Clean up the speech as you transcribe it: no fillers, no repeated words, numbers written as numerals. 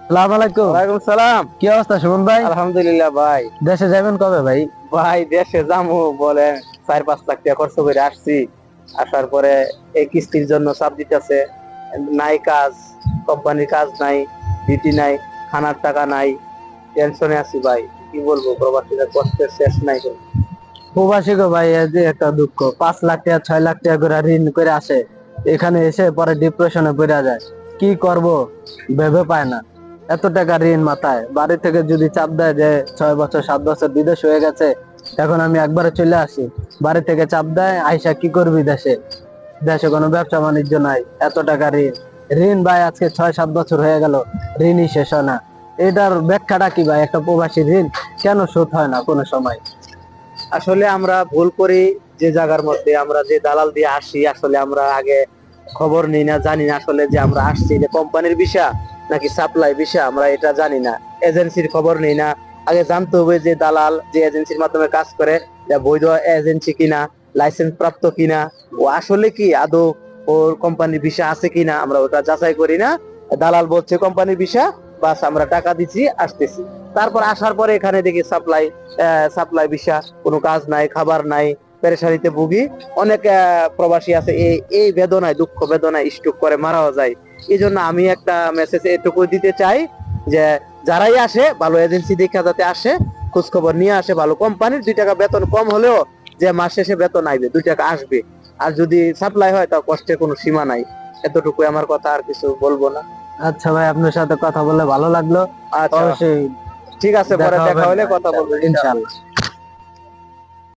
সালাম আলাইকুম। ওয়ালাইকুম সালাম। কি অবস্থা সুমন ভাই? আলহামদুলিল্লাহ ভাই। দেশে যাবেন কবে ভাই? ভাই দেশে যাবো বলে 4-5 লাখ টাকা খরচ করে আসছি। আসার পরে এই কিস্তির জন্য চাপ দিতেছে, নাই কাজ, কোম্পানির কাজ নাই, ডিউটি নাই, খানার টাকা নাই, টেনশনে আছি ভাই। কি বলবো, প্রবাসীদের কষ্টের শেষ নাই। প্রবাসী গো ভাই, এই যে একটা দুঃখ, 5 লাখ টাকা 6 লাখ টাকা করে ঋণ করে আসে, এখানে এসে পরে ডিপ্রেশনে পড়ে যায়। কি করব ভেবে পায় না। এত টাকা ঋণ মাথায়, বাড়ি থেকে যদি চাপ দেয় যে 6 বছর 7 বছর বিদেশ হয়ে গেছে, এখন আমি একবারে চলে আসি, বাড়ি থেকে চাপ দেয় আইসা কি করবি দেশে? দেশে কোনো ব্যবসা বাণিজ্য নাই, এত টাকা ঋণ। ঋণ ভাই আজকে 6-7 বছর হয়ে গেল, ঋণই শেষ হয় না। এটার ব্যাখ্যাটা কি ভাই? একটা প্রবাসী ঋণ কেন শোধ হয় না কোনো সময়? আসলে আমরা ভুল করি যে জায়গার মধ্যে, আমরা যে দালাল দিয়ে আসি, আসলে আমরা আগে খবর নিই না, জানি না আসলে যে আমরা আসছি যে কোম্পানির বিষয় নাকি সাপ্লাই বিষয়, আমরা এটা জানি না। এজেন্সির খবর নেই না, আগে জানতে হবে যে দালাল যে এজেন্সির মাধ্যমে কাজ করে বৈধ এজেন্সি কিনা, লাইসেন্স প্রাপ্ত কিনা, ও আসলে কি আদৌ ওর কোম্পানির বিষয় আছে কিনা, আমরা ওটা যাচাই করি না। দালাল বলছে কোম্পানির বিষয়, বাস আমরা টাকা দিচ্ছি আসতেছি। তারপর আসার পরে এখানে দেখি সাপ্লাই, সাপ্লাই বিষয়, কোনো কাজ নাই, খাবার নাই, পেরেশানিতে ভুগি। অনেক প্রবাসী আছে এই এই বেদনায়, দুঃখ বেদনায় স্ট্রোক করে মারাও যায়। এই জন্য আমি একটা মেসেজ এটুকু দিতে চাই যে যারাই আসে ভালো এজেন্সি দেখা যাতে আসে, খোঁজ খবর নিয়ে আসে, ভালো কোম্পানির 2 টাকা বেতন কম হলেও যে মাস শেষে বেতন আইবে, 2 টাকা আসবে। আর যদি সাপ্লাই হয় তা কষ্টের কোনো সীমা নাই। এতটুকু আমার কথা, আর কিছু বলবো না। আচ্ছা ভাই, আপনার সাথে কথা বলে ভালো লাগলো। আচ্ছা, অবশ্যই ঠিক আছে, পরে দেখা হবে দেখা হলে কথা বলবো ইনশাআল্লাহ। ইনশাআল্লাহ। ইনশাআল্লাহ।